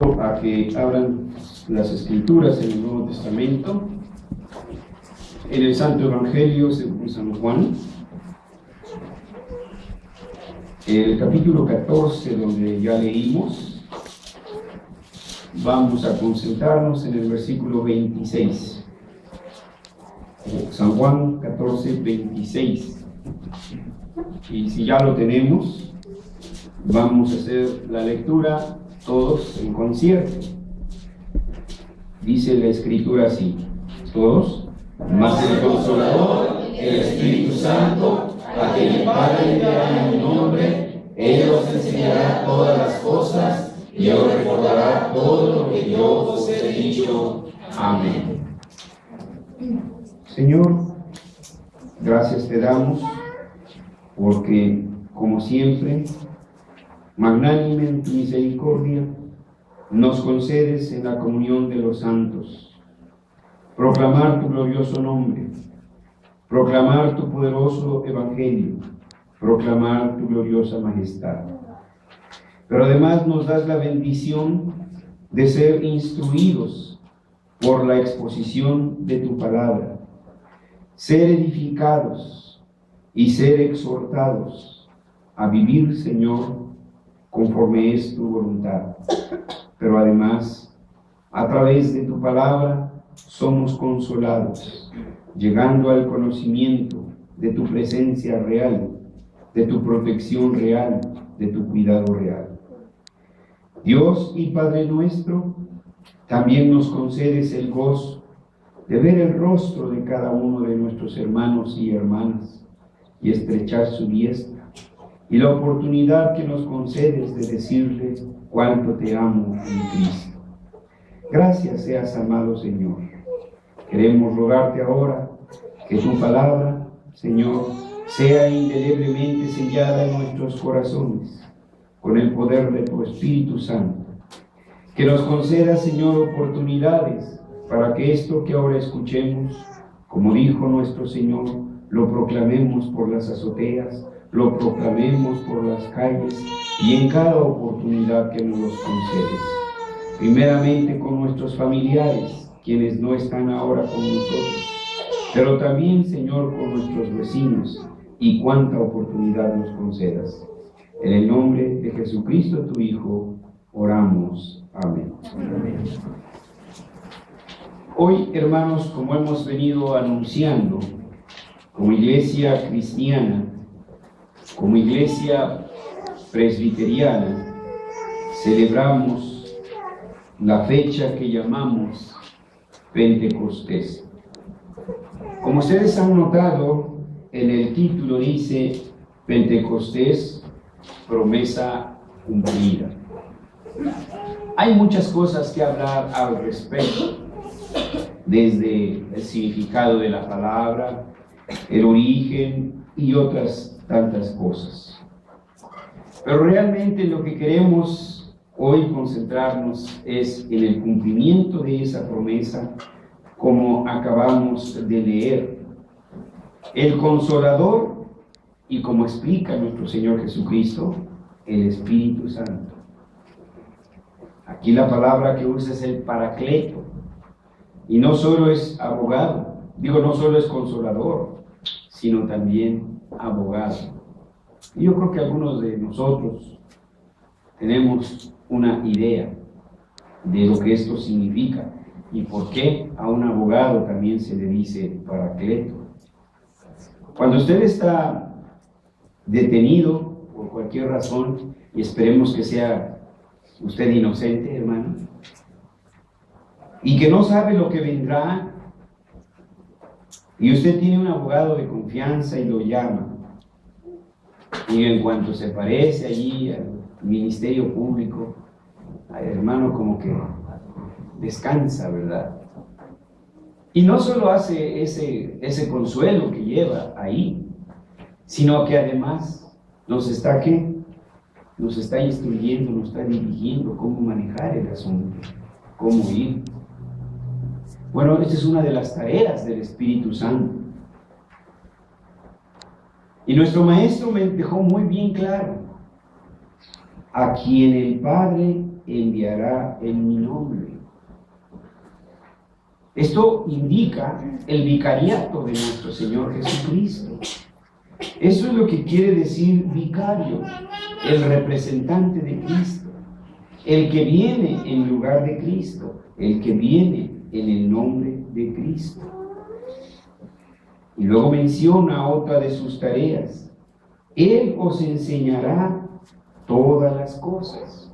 A que abran las Escrituras en el Nuevo Testamento, en el Santo Evangelio según San Juan, el capítulo 14, donde ya leímos. Vamos a concentrarnos en el versículo 26. San Juan 14, 26. Y si ya lo tenemos, vamos a hacer la lectura todos en concierto. Dice la Escritura así: todos. Mas el Consolador, el Espíritu Santo, a quien el Padre enviará en mi nombre, Él os enseñará todas las cosas y os recordará todo lo que yo os he dicho. Amén. Señor, gracias te damos porque, como siempre, magnánime en tu misericordia, nos concedes en la comunión de los santos proclamar tu glorioso nombre, proclamar tu poderoso evangelio, proclamar tu gloriosa majestad. Pero además nos das la bendición de ser instruidos por la exposición de tu palabra, ser edificados y ser exhortados a vivir, Señor, conforme es tu voluntad. Pero además, a través de tu palabra, somos consolados, llegando al conocimiento de tu presencia real, de tu protección real, de tu cuidado real. Dios y Padre nuestro, también nos concedes el gozo de ver el rostro de cada uno de nuestros hermanos y hermanas y estrechar su diestra, y la oportunidad que nos concedes de decirle cuánto te amo en Cristo. Gracias seas, amado Señor. Queremos rogarte ahora que tu palabra, Señor, sea indeleblemente sellada en nuestros corazones con el poder de tu Espíritu Santo. Que nos conceda, Señor, oportunidades para que esto que ahora escuchemos, como dijo nuestro Señor, lo proclamemos por las azoteas, lo proclamemos por las calles y en cada oportunidad que nos los concedes. Primeramente con nuestros familiares, quienes no están ahora con nosotros, pero también, Señor, con nuestros vecinos, y cuánta oportunidad nos concedas. En el nombre de Jesucristo, tu Hijo, oramos. Amén. Amén. Hoy, hermanos, como hemos venido anunciando, como iglesia cristiana, como iglesia presbiteriana, celebramos la fecha que llamamos Pentecostés. Como ustedes han notado, en el título dice Pentecostés, promesa cumplida. Hay muchas cosas que hablar al respecto, desde el significado de la palabra, el origen y otras tantas cosas. Pero realmente lo que queremos hoy concentrarnos es en el cumplimiento de esa promesa, como acabamos de leer. El Consolador, y como explica nuestro Señor Jesucristo, el Espíritu Santo. Aquí la palabra que usa es el Paracleto, y no solo es abogado, no solo es consolador, sino también abogado. Y yo creo que algunos de nosotros tenemos una idea de lo que esto significa y por qué a un abogado también se le dice Paracleto. Cuando usted está detenido por cualquier razón, y esperemos que sea usted inocente, hermano, y que no sabe lo que vendrá, y usted tiene un abogado de confianza y lo llama, y en cuanto se parece allí al ministerio público, hermano, como que descansa, ¿verdad? Y no solo hace ese consuelo que lleva ahí, sino que además nos está instruyendo, nos está dirigiendo cómo manejar el asunto, cómo ir. Bueno, esta es una de las tareas del Espíritu Santo. Y nuestro maestro me dejó muy bien claro: a quien el Padre enviará en mi nombre. Esto indica el vicariato de nuestro Señor Jesucristo. Eso es lo que quiere decir vicario, el representante de Cristo, el que viene en lugar de Cristo, el que viene en el nombre de Cristo. Y luego menciona otra de sus tareas. Él os enseñará todas las cosas.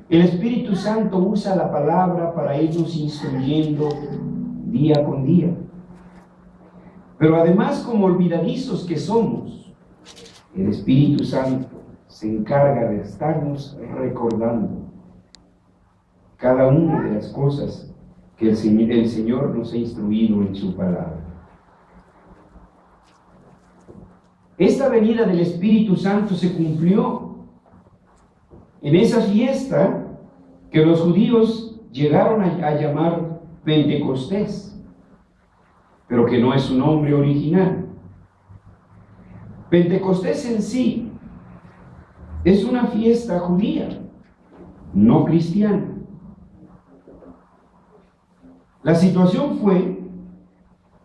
El Espíritu Santo usa la palabra para irnos instruyendo día con día. Pero además, como olvidadizos que somos, el Espíritu Santo se encarga de estarnos recordando cada una de las cosas que el Señor nos ha instruido en su palabra. Esta venida del Espíritu Santo se cumplió en esa fiesta que los judíos llegaron a llamar Pentecostés, pero que no es su nombre original. Pentecostés en sí es una fiesta judía, no cristiana. La situación fue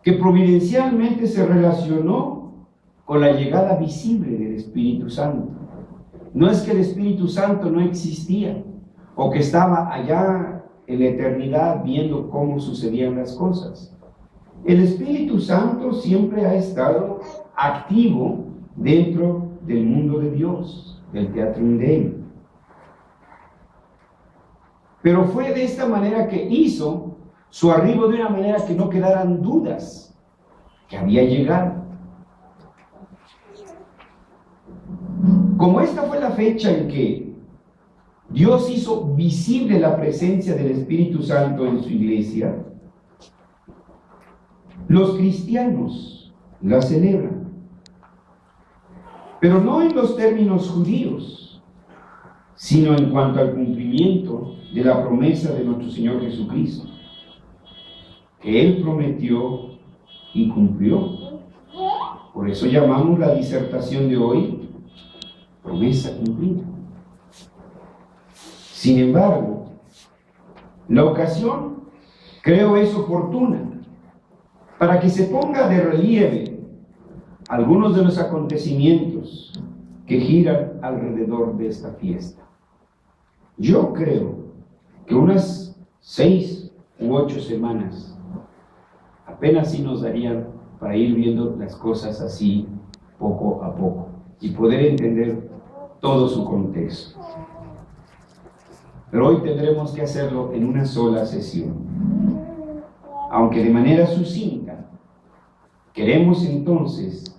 que providencialmente se relacionó con la llegada visible del Espíritu Santo. No es que el Espíritu Santo no existía o que estaba allá en la eternidad viendo cómo sucedían las cosas. El Espíritu Santo siempre ha estado activo dentro del mundo de Dios, del Teatrum Dei. Pero fue de esta manera que hizo su arribo, de una manera que no quedaran dudas que había llegado. Como esta fue la fecha en que Dios hizo visible la presencia del Espíritu Santo en su iglesia, los cristianos la celebran, pero no en los términos judíos, sino en cuanto al cumplimiento de la promesa de nuestro Señor Jesucristo, que Él prometió y cumplió. Por eso llamamos la disertación de hoy promesa cumplida. Sin embargo, la ocasión creo es oportuna para que se ponga de relieve algunos de los acontecimientos que giran alrededor de esta fiesta. Yo creo que unas 6 u 8 semanas apenas sí nos darían para ir viendo las cosas así poco a poco y poder entender todo su contexto. Pero hoy tendremos que hacerlo en una sola sesión. Aunque de manera sucinta, queremos entonces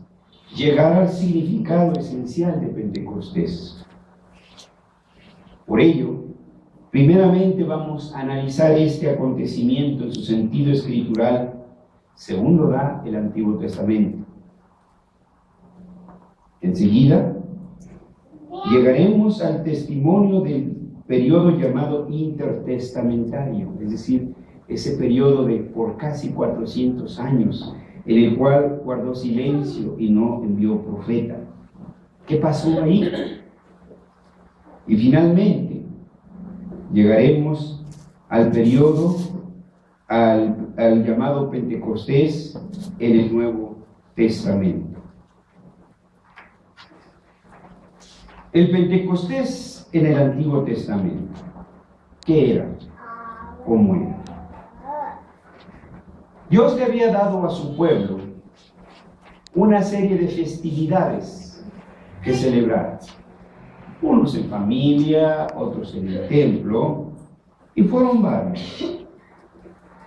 llegar al significado esencial de Pentecostés. Por ello, primeramente vamos a analizar este acontecimiento en su sentido escritural, según lo da el Antiguo Testamento. Enseguida, llegaremos al testimonio del periodo llamado intertestamentario, es decir, ese periodo de por casi 400 años, en el cual guardó silencio y no envió profeta. ¿Qué pasó ahí? Y finalmente, llegaremos al periodo, al llamado Pentecostés en el Nuevo Testamento. El Pentecostés en el Antiguo Testamento, ¿qué era? ¿Cómo era? Dios le había dado a su pueblo una serie de festividades que celebrar. Unos en familia, otros en el templo, y fueron varios.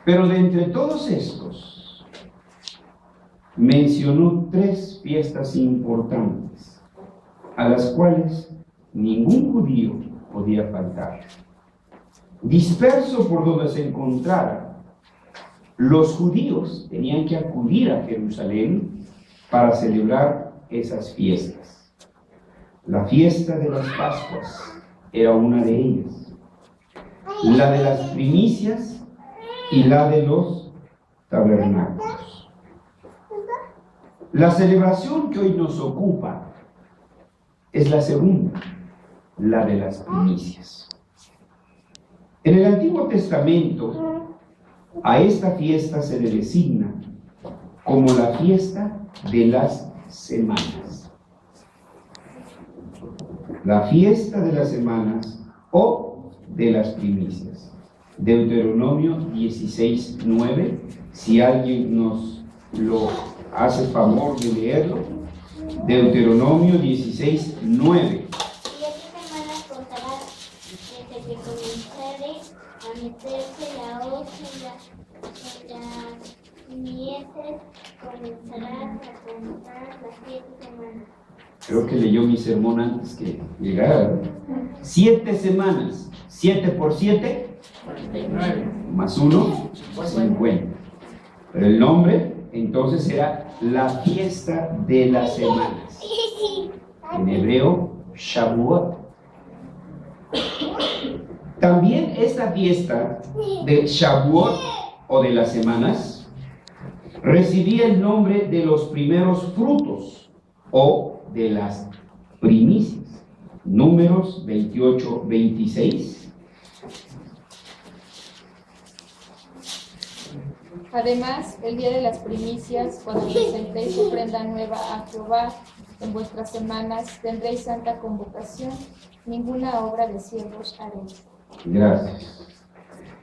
Pero de entre todos estos, mencionó 3 fiestas importantes, a las cuales ningún judío podía faltar. Disperso por donde se encontrara, los judíos tenían que acudir a Jerusalén para celebrar esas fiestas. La fiesta de las Pascuas era una de ellas, la de las primicias y la de los tabernáculos. La celebración que hoy nos ocupa es la segunda, la de las primicias. En el Antiguo Testamento, a esta fiesta se le designa como la fiesta de las semanas. La fiesta de las semanas o de las primicias. Deuteronomio 16:9. Si alguien nos lo hace favor de leerlo. Deuteronomio 16:9. 7 semanas contarás desde que comenzare a meterse la hoz en las mieses, comenzarás a contar las 7 semanas. Creo que leyó mi sermón antes que llegara. 7 semanas. 7 por 7, 49. más 1, 50. Pero el nombre entonces era la fiesta de las semanas. En hebreo, Shavuot. También esta fiesta de Shavuot o de las semanas recibía el nombre de los primeros frutos o de las primicias. Números 28-26. Además, el día de las primicias, cuando presentéis ofrenda nueva a Jehová, en vuestras semanas tendréis santa convocación, ninguna obra de siervos haréis. Gracias.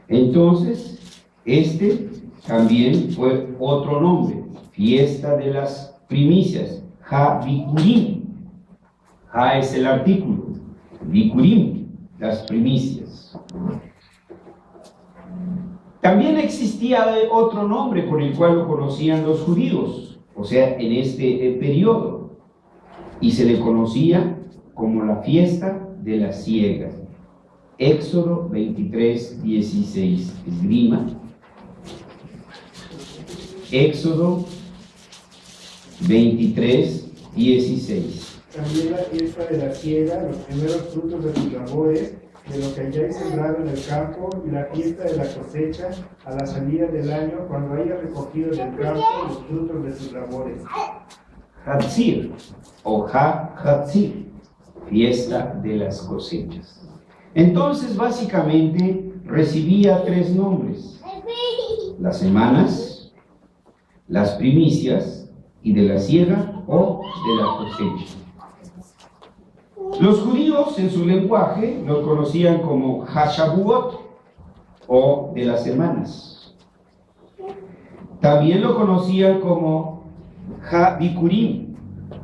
Entonces, este también fue otro nombre, fiesta de las primicias, Ha Bikurim. Ha es el artículo, Bikurim, las primicias. También existía otro nombre con el cual lo conocían los judíos, o sea, en este periodo, y se le conocía como la fiesta de la siega. Éxodo 23:16. Esgrima. Éxodo 23:16. También la fiesta de la siega, los primeros frutos de tus labores, de lo que hayáis sembrado en el campo, y la fiesta de la cosecha, a la salida del año, cuando hayas recogido del campo los frutos de tus labores. Hatzir o Ha-Hatzir, fiesta de las cosechas. Entonces, básicamente, recibía 3 nombres: las semanas, las primicias y de la siega o de la cosecha. Los judíos en su lenguaje lo conocían como Ha-Shavuot o de las semanas. También lo conocían como Ha-Bikurim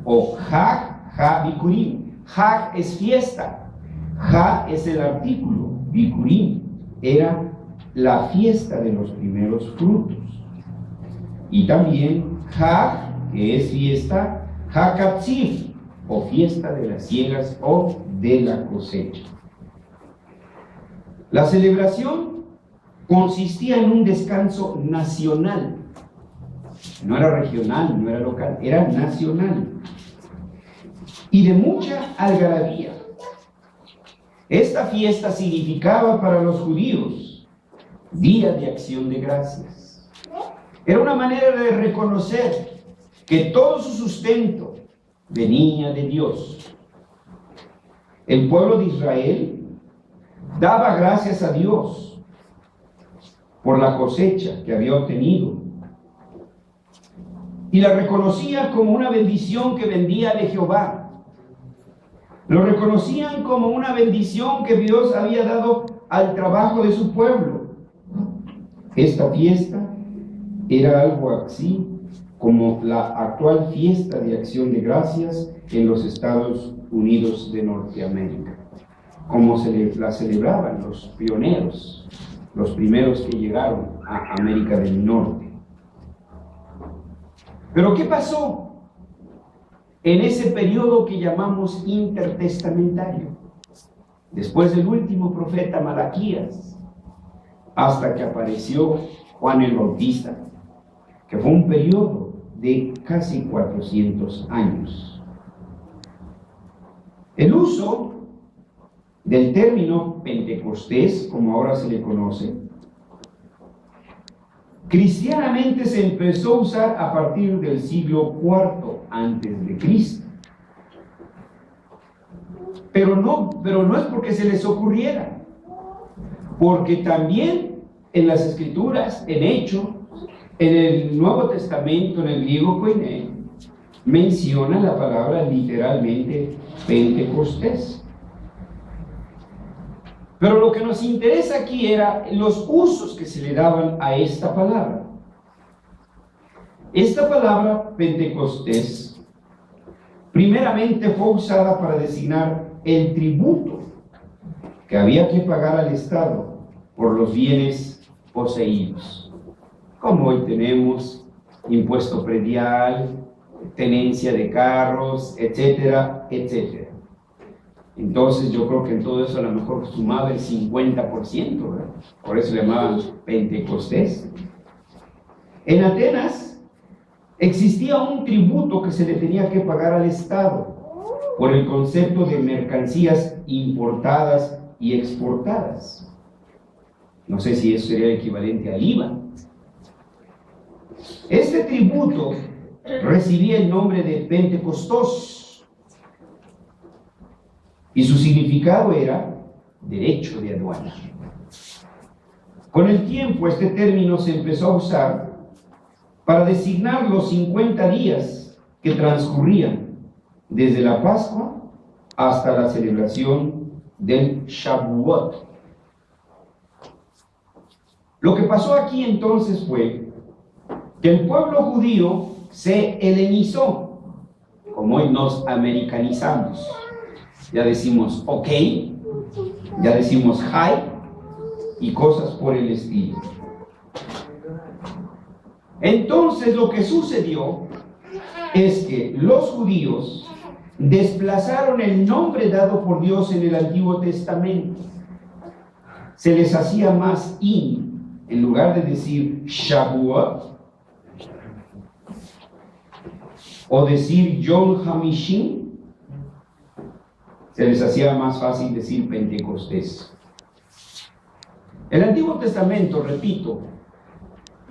o Ha-Bikurim. Ha es fiesta, Ha es el artículo, Bikurim era la fiesta de los primeros frutos. Y también Ha, que es fiesta, Ha-Katzir, o fiesta de las siegas o de la cosecha. La celebración consistía en un descanso nacional. No era regional, no era local, era nacional. Y de mucha algarabía. Esta fiesta significaba para los judíos Día de Acción de Gracias. Era una manera de reconocer que todo su sustento venía de Dios. El pueblo de Israel daba gracias a Dios por la cosecha que había obtenido y la reconocía como una bendición que vendía de Jehová. Lo reconocían como una bendición que Dios había dado al trabajo de su pueblo. Esta fiesta era algo así como la actual fiesta de Acción de Gracias en los Estados Unidos de Norteamérica, como la celebraban los pioneros, los primeros que llegaron a América del Norte. Pero ¿qué pasó en ese periodo que llamamos intertestamentario? Después del último profeta Malaquías, hasta que apareció Juan el Bautista, que fue un periodo de casi 400 años. El uso del término Pentecostés, como ahora se le conoce, cristianamente se empezó a usar a partir del siglo IV antes de Cristo. Pero no es porque se les ocurriera, porque también en las Escrituras, en Hecho, en el Nuevo Testamento, en el griego koiné, menciona la palabra literalmente Pentecostés. Pero lo que nos interesa aquí era los usos que se le daban a esta palabra. Esta palabra Pentecostés primeramente fue usada para designar el tributo que había que pagar al Estado por los bienes poseídos. Como hoy tenemos impuesto predial, tenencia de carros, etcétera, etcétera. Entonces yo creo que en todo eso a lo mejor sumaba el 50%, ¿verdad? Por eso le llamaban Pentecostés. En Atenas existía un tributo que se le tenía que pagar al Estado por el concepto de mercancías importadas y exportadas. No sé si eso sería el equivalente al IVA. Este tributo recibía el nombre de Pentecostos y su significado era derecho de aduana. Con el tiempo este término se empezó a usar para designar los 50 días que transcurrían desde la Pascua hasta la celebración del Shavuot. Lo que pasó aquí entonces fue que el pueblo judío se helenizó, como hoy nos americanizamos. Ya decimos ok, ya decimos hi y cosas por el estilo. Entonces lo que sucedió es que los judíos desplazaron el nombre dado por Dios en el Antiguo Testamento. Se les hacía más en lugar de decir Shavuot o decir Yom Hamishim, se les hacía más fácil decir Pentecostés. El Antiguo Testamento, repito,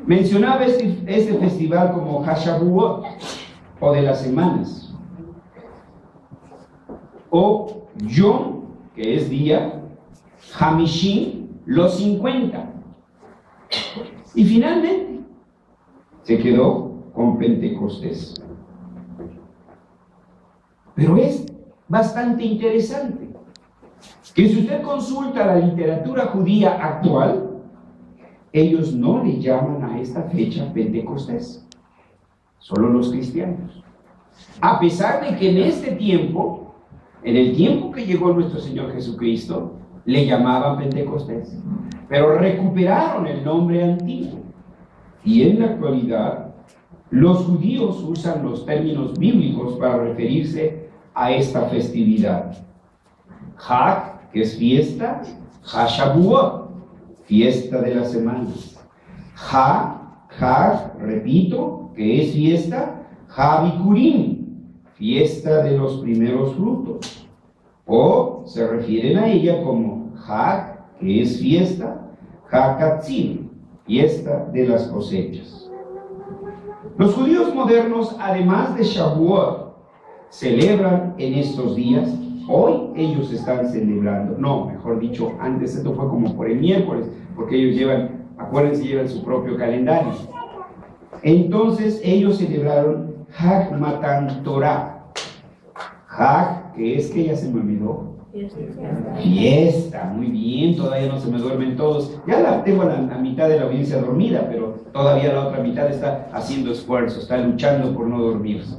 mencionaba este festival como Hashavuot, o de las semanas, o Yom, que es día, Hamishim, los 50. Y finalmente se quedó con Pentecostés. Pero es bastante interesante que si usted consulta la literatura judía actual, ellos no le llaman a esta fecha Pentecostés, solo los cristianos. A pesar de que en este tiempo, en el tiempo que llegó nuestro Señor Jesucristo, le llamaban Pentecostés, pero recuperaron el nombre antiguo. Y en la actualidad, los judíos usan los términos bíblicos para referirse a esta festividad. Hag, que es fiesta, Hashavuot, fiesta de las semanas. Hag, repito, que es fiesta, Habikurim, fiesta de los primeros frutos. O se refieren a ella como Hag, que es fiesta, Hakatzim, fiesta de las cosechas. Los judíos modernos, además de Shavuot, celebran en estos días. Hoy ellos están celebrando, no, mejor dicho, antes esto fue como por el miércoles, porque ellos llevan, acuérdense, llevan su propio calendario. Entonces ellos celebraron Hag Matan Torah. Hag, que es que ya se me olvidó. Fiesta, muy bien, todavía no se me duermen todos. Ya tengo la mitad de la audiencia dormida, pero todavía la otra mitad está haciendo esfuerzo, está luchando por no dormirse.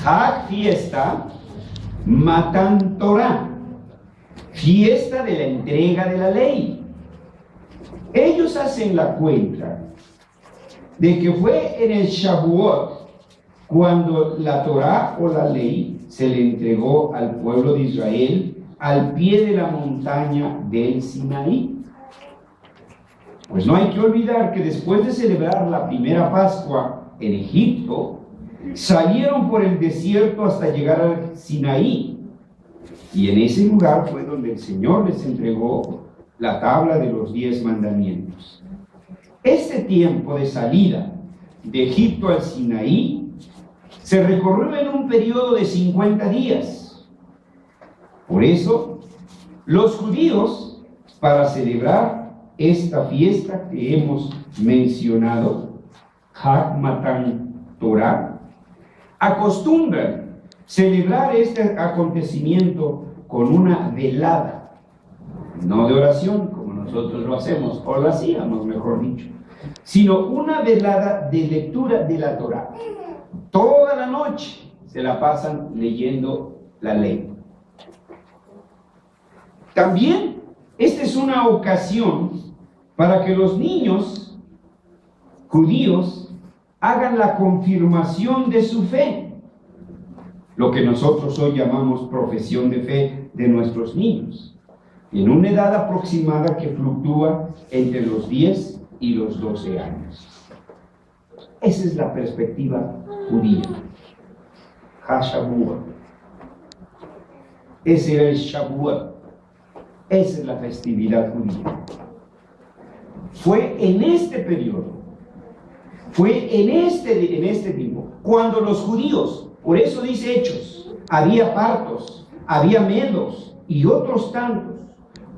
Hag, fiesta, Matan Torah, fiesta de la entrega de la ley. Ellos hacen la cuenta de que fue en el Shavuot cuando la Torah o la ley se le entregó al pueblo de Israel al pie de la montaña del Sinaí. Pues no hay que olvidar que después de celebrar la primera Pascua en Egipto, salieron por el desierto hasta llegar al Sinaí, y en ese lugar fue donde el Señor les entregó la tabla de los 10 mandamientos. Este tiempo de salida de Egipto al Sinaí se recorrió en un periodo de 50 días. Por eso, los judíos para celebrar esta fiesta que hemos mencionado, Hag Matan Torah, acostumbran celebrar este acontecimiento con una velada, no de oración como nosotros lo hacemos, o lo hacíamos mejor dicho, sino una velada de lectura de la Torah. Toda la noche se la pasan leyendo la ley. También esta es una ocasión para que los niños judíos hagan la confirmación de su fe, lo que nosotros hoy llamamos profesión de fe de nuestros niños, en una edad aproximada que fluctúa entre los 10 y los 12 años. Esa es la perspectiva judía. HaShavuot. Ese era el Shavuot. Esa es la festividad judía. Fue en este periodo, fue en este tiempo, cuando los judíos, por eso dice Hechos, había partos, había medos y otros tantos,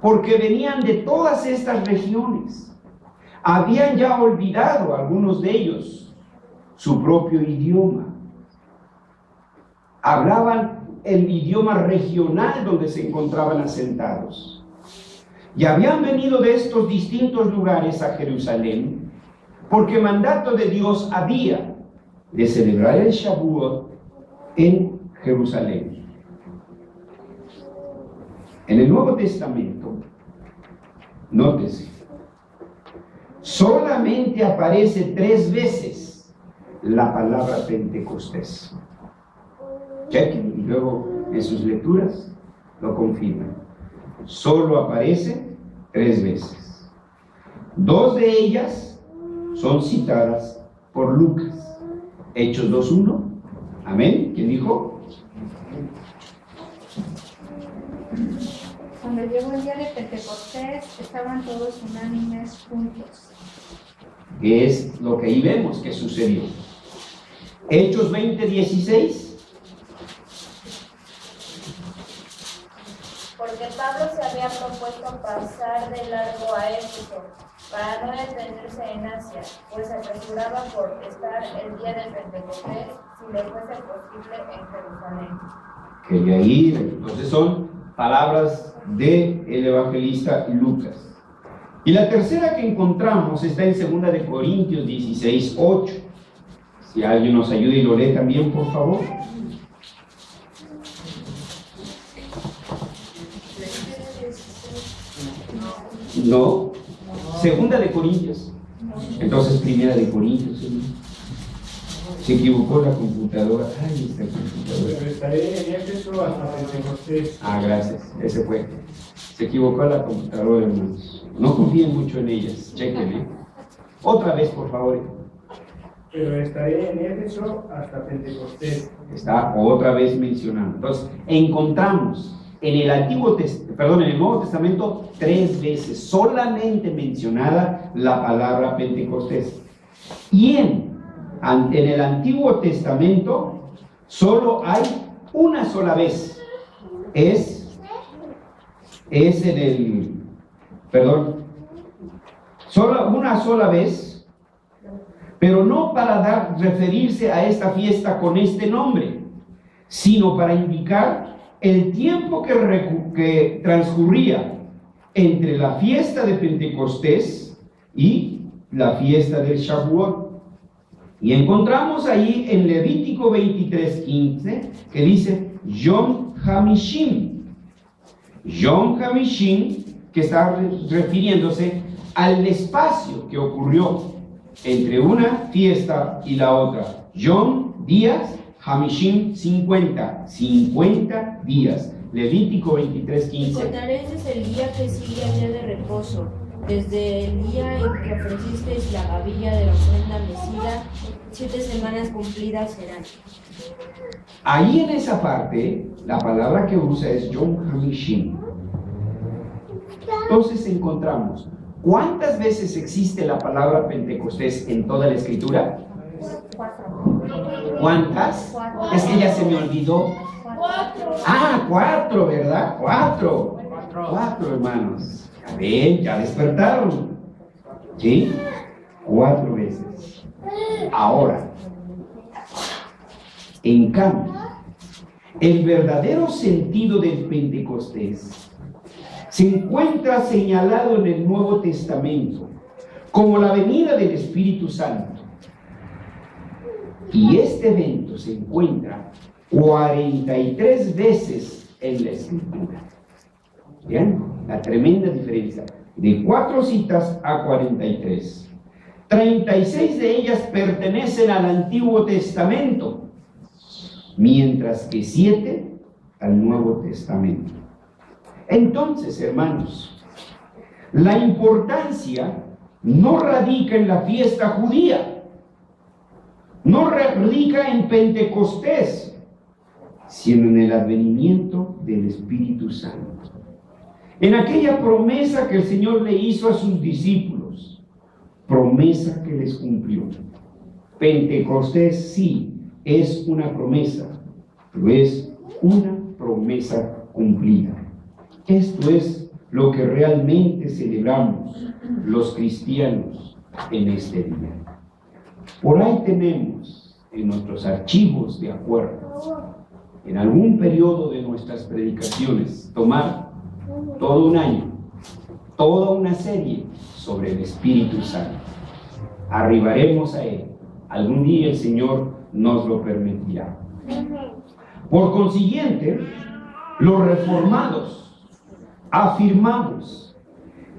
porque venían de todas estas regiones. Habían ya olvidado algunos de ellos su propio idioma. Hablaban el idioma regional donde se encontraban asentados. Y habían venido de estos distintos lugares a Jerusalén, porque mandato de Dios había de celebrar el Shavuot en Jerusalén. En el Nuevo Testamento, nótese, solamente aparece 3 veces la palabra Pentecostés. Chequen y luego en sus lecturas lo confirman. Solo aparece 3 veces. 2 de ellas son citadas por Lucas. Hechos 2:1. Amén. ¿Quién dijo? Cuando llegó el día de Pentecostés, estaban todos unánimes juntos. Que es lo que ahí vemos que sucedió. Hechos 20:16. Porque Pablo se había propuesto pasar de largo a Éfeso, para no detenerse en Asia, pues se apresuraba por estar el día de Pentecostés, si le fuese posible, en Jerusalén. Quería ir. Entonces son palabras del evangelista Lucas. Y la tercera que encontramos está en 2 de Corintios 16:8. Si alguien nos ayuda y lo lee también, por favor. No, 2 de Corintios. Entonces 1 de Corintios. ¿Sí? Se equivocó la computadora. Ay, esta computadora. Pero estaré en Éfeso hasta Pentecostés. Ah, gracias. Ese fue. Se equivocó la computadora, hermanos. No confíen mucho en ellas. Chequen, Otra vez, por favor. Pero estaré en Éfeso hasta Pentecostés. Está otra vez mencionando. Entonces, encontramos en el Nuevo Testamento 3 veces solamente mencionada la palabra Pentecostés. Y en el Antiguo Testamento solo hay una sola vez. Solo una sola vez, pero no para referirse a esta fiesta con este nombre, sino para indicar el tiempo que transcurría entre la fiesta de Pentecostés y la fiesta del Shavuot. Y encontramos ahí en Levítico 23:15 que dice Yom Hamishim. Yom Hamishim, que está refiriéndose al espacio que ocurrió entre una fiesta y la otra. Yom, días, Hamishim, 50 días. Levítico 23:15. Contaréis desde el día que sigue al día de reposo, desde el día en que ofrecisteis la gavilla de la ofrenda mecida, 7 semanas cumplidas serán. Ahí en esa parte, la palabra que usa es Yom Hamishim. Entonces encontramos, ¿cuántas veces existe la palabra Pentecostés en toda la Escritura? 4. ¿Cuántas? Es que ya se me olvidó. 4. Ah, 4, ¿verdad? 4, hermanos. A ver, ya despertaron. ¿Sí? 4 veces. Ahora, en cambio, el verdadero sentido del Pentecostés se encuentra señalado en el Nuevo Testamento como la venida del Espíritu Santo. Y este evento se encuentra 43 veces en la Escritura. ¿Vean? La tremenda diferencia. De 4 citas a 43. 36 de ellas pertenecen al Antiguo Testamento, mientras que 7 al Nuevo Testamento. Entonces, hermanos, la importancia no radica en la fiesta judía, no radica en Pentecostés, sino en el advenimiento del Espíritu Santo, en aquella promesa que el Señor le hizo a sus discípulos, promesa que les cumplió. Pentecostés sí es una promesa, pero es una promesa cumplida. Esto es lo que realmente celebramos los cristianos en este día. Por ahí tenemos en nuestros archivos de acuerdo, en algún periodo de nuestras predicaciones, tomar todo un año, toda una serie sobre el Espíritu Santo. Arribaremos a él. Algún día el Señor nos lo permitirá. Por consiguiente, los reformados afirmamos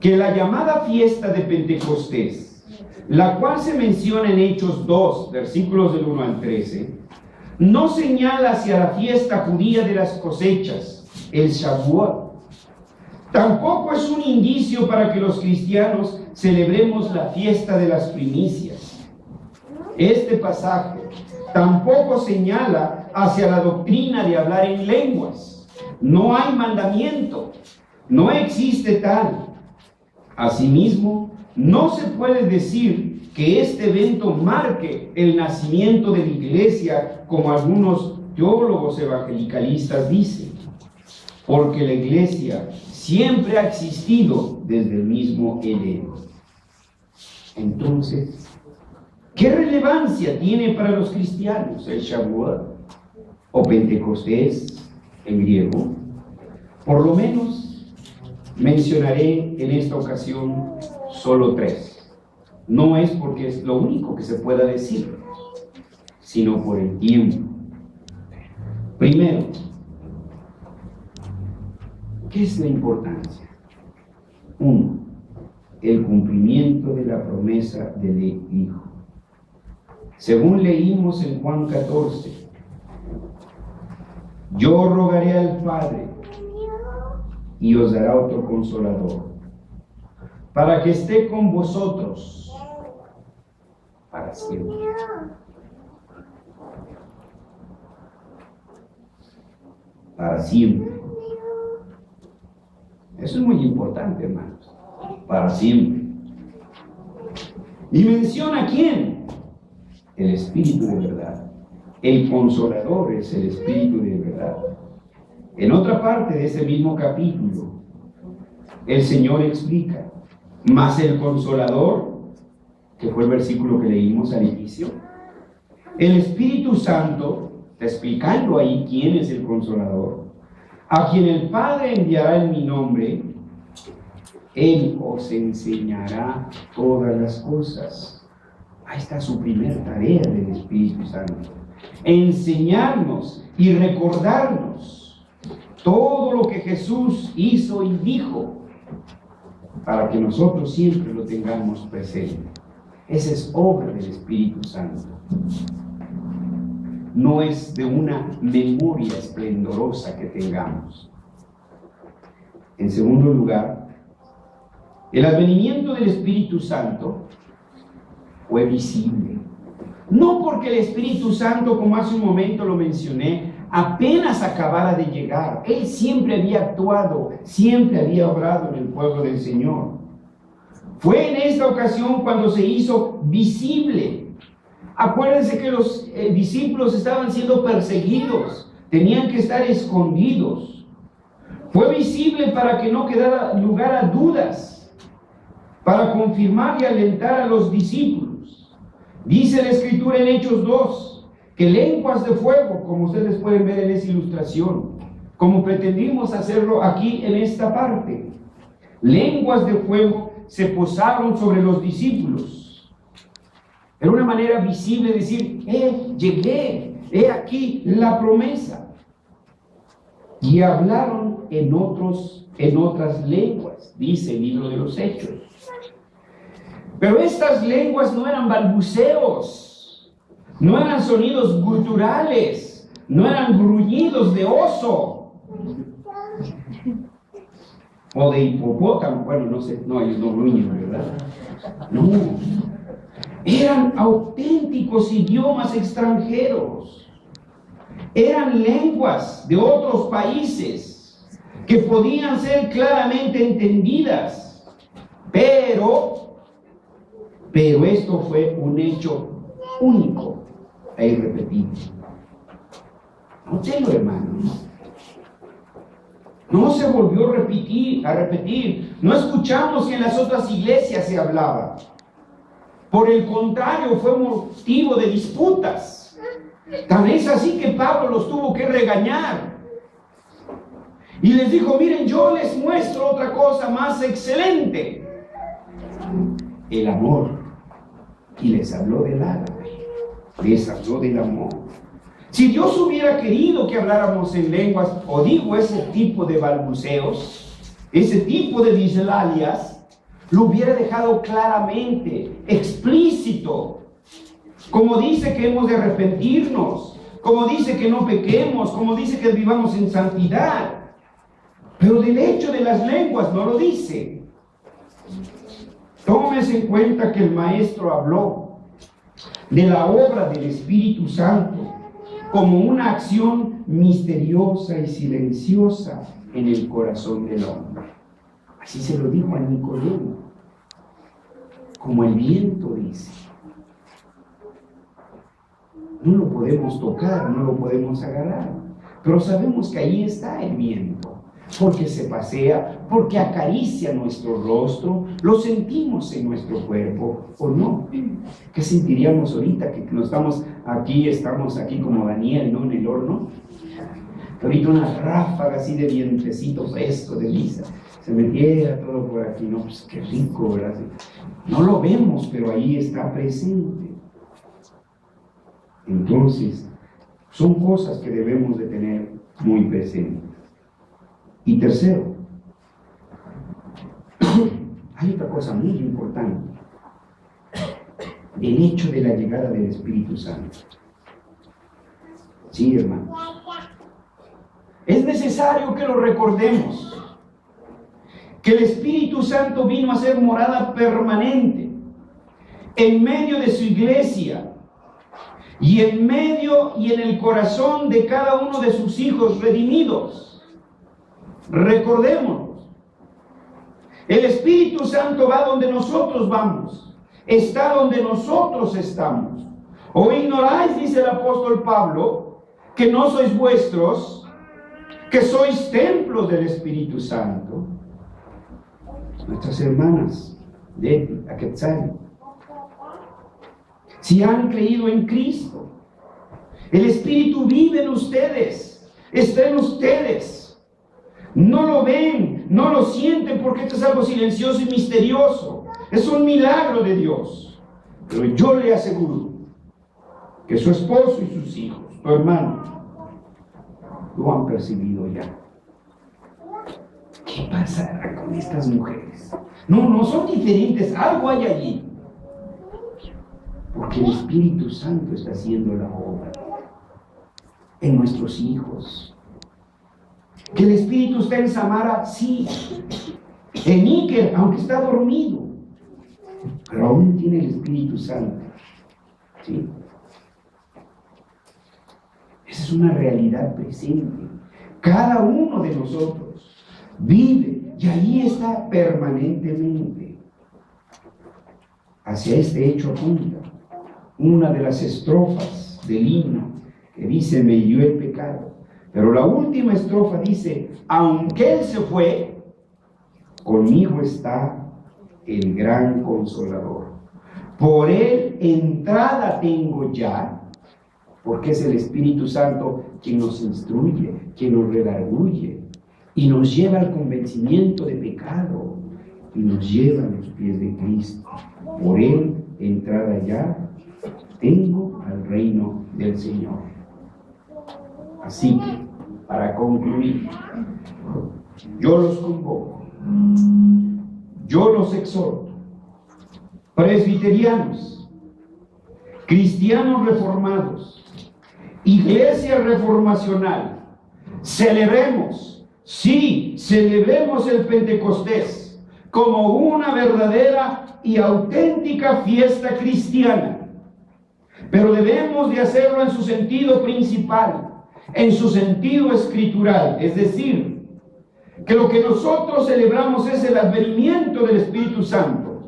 que la llamada fiesta de Pentecostés, la cual se menciona en Hechos 2, versículos del 1 al 13, no señala hacia la fiesta judía de las cosechas, el Shavuot. Tampoco es un indicio para que los cristianos celebremos la fiesta de las primicias. Este pasaje tampoco señala hacia la doctrina de hablar en lenguas. No hay mandamiento, no existe tal. Asimismo, no se puede decir que este evento marque el nacimiento de la iglesia, como algunos teólogos evangelicalistas dicen, porque la iglesia siempre ha existido desde el mismo Edén. Entonces, ¿qué relevancia tiene para los cristianos el Shavuot o Pentecostés en griego? Por lo menos mencionaré en esta ocasión solo 3. No es porque es lo único que se pueda decir, sino por el tiempo. Primero, ¿qué es la importancia? 1. El cumplimiento de la promesa del Hijo. Según leímos en Juan 14, yo rogaré al Padre y os dará otro consolador, para que esté con vosotros para siempre. Para siempre. Eso es muy importante, hermanos. Para siempre. ¿Y menciona quién? El Espíritu de verdad. El Consolador es el Espíritu de verdad. En otra parte de ese mismo capítulo, el Señor explica, mas el Consolador, que fue el versículo que leímos al inicio, el Espíritu Santo, explicando ahí quién es el Consolador, a quien el Padre enviará en mi nombre, Él os enseñará todas las cosas. Ahí está su primera tarea del Espíritu Santo. Enseñarnos y recordarnos todo lo que Jesús hizo y dijo, para que nosotros siempre lo tengamos presente. Esa es obra del Espíritu Santo. No es de una memoria esplendorosa que tengamos. En segundo lugar, el advenimiento del Espíritu Santo fue visible. No porque el Espíritu Santo, como hace un momento lo mencioné, apenas acabara de llegar. Él siempre había actuado, siempre había obrado en el pueblo del Señor. Fue en esta ocasión cuando se hizo visible. Acuérdense que los discípulos estaban siendo perseguidos, tenían que estar escondidos. Fue visible para que no quedara lugar a dudas, para confirmar y alentar a los discípulos. Dice la Escritura en Hechos 2, que lenguas de fuego, como ustedes pueden ver en esa ilustración, como pretendimos hacerlo aquí en esta parte, lenguas de fuego se posaron sobre los discípulos. Era una manera visible de decir, llegué, he aquí la promesa. Y hablaron en otras lenguas, dice el libro de los Hechos. Pero estas lenguas no eran balbuceos, no eran sonidos guturales, no eran gruñidos de oso o de hipopótamo. Bueno, no sé, no, ellos no gruñen, ¿verdad? No, eran auténticos idiomas extranjeros. Eran lenguas de otros países que podían ser claramente entendidas, pero esto fue un hecho único e irrepetible. Nótelo, hermanos. No se volvió a repetir. No escuchamos que en las otras iglesias se hablaba. Por el contrario, fue motivo de disputas. Tan es así que Pablo los tuvo que regañar. Y les dijo, miren, yo les muestro otra cosa más excelente. El amor. Y les habló del ágape. Les habló del amor. Si Dios hubiera querido que habláramos en lenguas, o digo ese tipo de balbuceos, ese tipo de dislalias, lo hubiera dejado claramente, explícito. Como dice que hemos de arrepentirnos, como dice que no pequemos, como dice que vivamos en santidad. Pero del hecho de las lenguas no lo dice. Tómese en cuenta que el maestro habló de la obra del Espíritu Santo como una acción misteriosa y silenciosa en el corazón del hombre. Así se lo dijo a Nicodemo, como el viento, dice. No lo podemos tocar, no lo podemos agarrar, pero sabemos que ahí está el viento, porque se pasea, porque acaricia nuestro rostro, lo sentimos en nuestro cuerpo, ¿o no? ¿Qué sentiríamos ahorita que no estamos aquí como Daniel, ¿no? En el horno. Ahorita una ráfaga así de vientecito fresco de brisa, se metiera todo por aquí, ¿no? Pues qué rico, ¿verdad? No lo vemos, pero ahí está presente. Entonces, son cosas que debemos de tener muy presentes. Y tercero, hay otra cosa muy importante, el hecho de la llegada del Espíritu Santo. Sí, hermano. Es necesario que lo recordemos, que el Espíritu Santo vino a ser morada permanente en medio de su iglesia, y en medio y en el corazón de cada uno de sus hijos redimidos. Recordémonos, el Espíritu Santo va donde nosotros vamos, está donde nosotros estamos. ¿O ignoráis, dice el apóstol Pablo, que no sois vuestros, que sois templos del Espíritu Santo? Nuestras hermanas de Aquetzal, si han creído en Cristo, el Espíritu vive en ustedes, está en ustedes. No lo ven, no lo sienten porque esto es algo silencioso y misterioso. Es un milagro de Dios. Pero yo le aseguro que su esposo y sus hijos, tu hermano, lo han percibido ya. ¿Qué pasará con estas mujeres? No son diferentes, algo hay allí. Porque el Espíritu Santo está haciendo la obra en nuestros hijos. Que el Espíritu está en Samara, sí. En Iker, aunque está dormido, pero aún tiene el Espíritu Santo. ¿Sí? Esa es una realidad presente. Cada uno de nosotros vive y ahí está permanentemente. Hacia este hecho apunta una de las estrofas del himno que dice: me hirió el pecado, Pero la última estrofa dice, aunque Él se fue, conmigo está el gran Consolador. Por Él entrada tengo ya, porque es el Espíritu Santo quien nos instruye, quien nos redarguye y nos lleva al convencimiento de pecado y nos lleva a los pies de Cristo. Por Él entrada ya tengo al reino del Señor. Así que, para concluir, yo los convoco, yo los exhorto, presbiterianos, cristianos reformados, iglesia reformacional, celebremos, sí, celebremos el Pentecostés como una verdadera y auténtica fiesta cristiana, pero debemos de hacerlo en su sentido principal, en su sentido escritural, es decir, que lo que nosotros celebramos es el advenimiento del Espíritu Santo,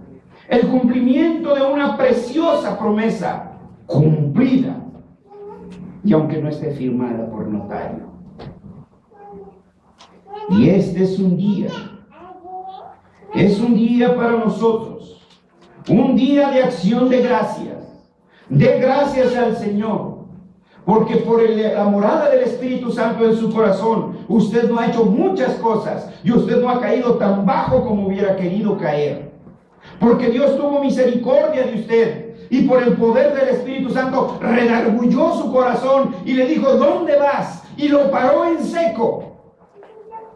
el cumplimiento de una preciosa promesa cumplida, y aunque no esté firmada por notario. Y este es un día para nosotros, un día de acción de gracias al Señor, porque por la morada del Espíritu Santo en su corazón, usted no ha hecho muchas cosas y usted no ha caído tan bajo como hubiera querido caer. Porque Dios tuvo misericordia de usted y por el poder del Espíritu Santo redarguyó su corazón y le dijo, ¿dónde vas? Y lo paró en seco.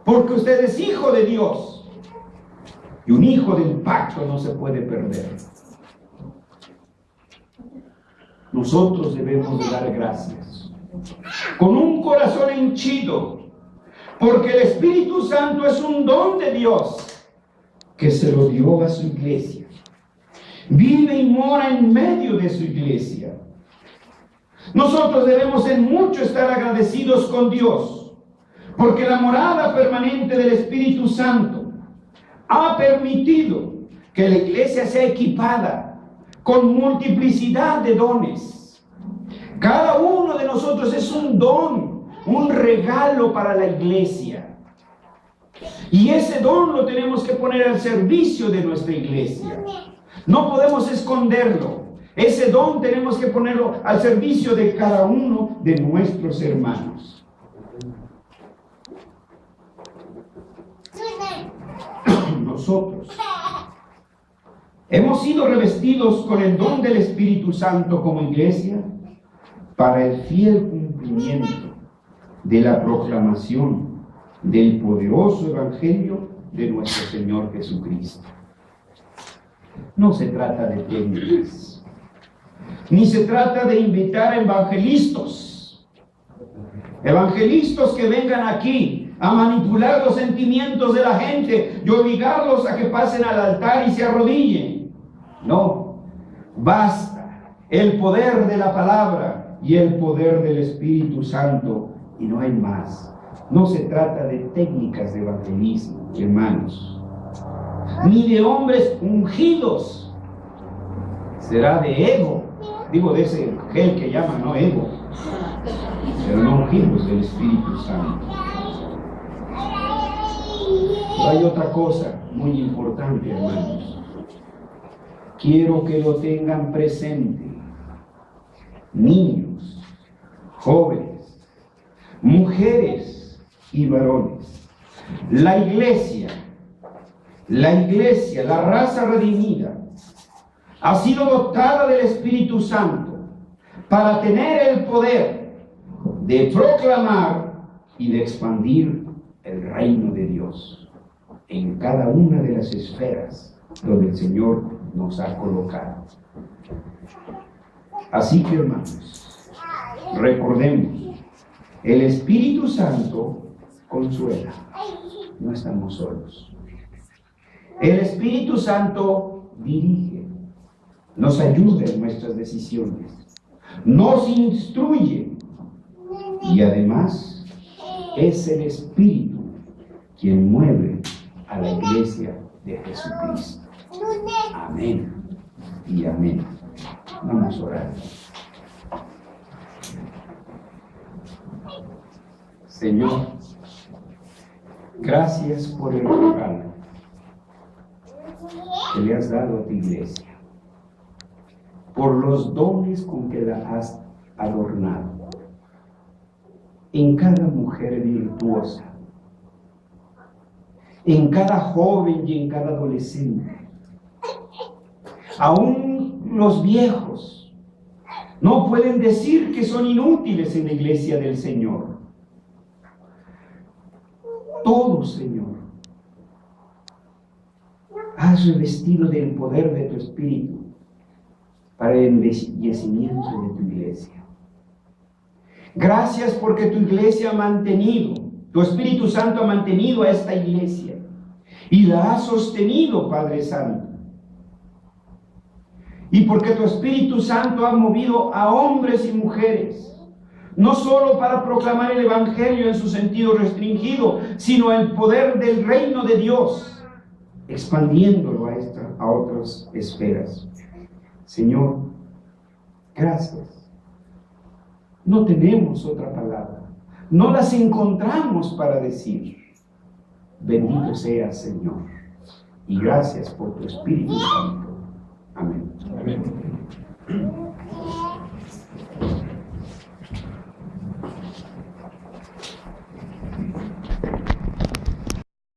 Porque usted es hijo de Dios y un hijo del pacto no se puede perder. Nosotros debemos de dar gracias con un corazón henchido, porque el Espíritu Santo es un don de Dios que se lo dio a su iglesia. Vive y mora en medio de su iglesia. Nosotros debemos en mucho estar agradecidos con Dios, porque la morada permanente del Espíritu Santo ha permitido que la iglesia sea equipada con multiplicidad de dones. Cada uno de nosotros es un don, un regalo para la iglesia. Y ese don lo tenemos que poner al servicio de nuestra iglesia. No podemos esconderlo. Ese don tenemos que ponerlo al servicio de cada uno de nuestros hermanos. Nosotros hemos sido revestidos con el don del Espíritu Santo como iglesia para el fiel cumplimiento de la proclamación del poderoso Evangelio de nuestro Señor Jesucristo. No se trata de técnicas, ni se trata de invitar evangelistas que vengan aquí a manipular los sentimientos de la gente y obligarlos a que pasen al altar y se arrodillen. No, basta el poder de la palabra y el poder del Espíritu Santo y no hay más. No se trata de técnicas de evangelismo, hermanos, ni de hombres ungidos. Será de ego, digo de ese gel que llaman, no ego, pero no ungidos del Espíritu Santo. Pero hay otra cosa muy importante, hermanos. Quiero que lo tengan presente. Niños, jóvenes, mujeres y varones. La iglesia, la raza redimida, ha sido dotada del Espíritu Santo para tener el poder de proclamar y de expandir el reino de Dios en cada una de las esferas donde el Señor nos ha colocado. Así que, hermanos, recordemos, el Espíritu Santo consuela, no estamos solos. El Espíritu Santo dirige, nos ayuda en nuestras decisiones, nos instruye y además es el Espíritu quien mueve a la iglesia de Jesucristo. Amén y amén. Vamos a orar. Señor, gracias por el regalo que le has dado a tu iglesia, por los dones con que la has adornado, en cada mujer virtuosa, en cada joven y en cada adolescente. Aún los viejos no pueden decir que son inútiles en la iglesia del Señor. Todos, Señor, has revestido del poder de tu Espíritu para el embellecimiento de tu iglesia. Gracias porque tu iglesia ha mantenido, tu Espíritu Santo ha mantenido a esta iglesia y la ha sostenido, Padre Santo. Y porque tu Espíritu Santo ha movido a hombres y mujeres, no solo para proclamar el Evangelio en su sentido restringido, sino el poder del reino de Dios, expandiéndolo a otras esferas. Señor, gracias. No tenemos otra palabra, no las encontramos para decir. Bendito seas, Señor, y gracias por tu Espíritu Santo. Amén. Amén.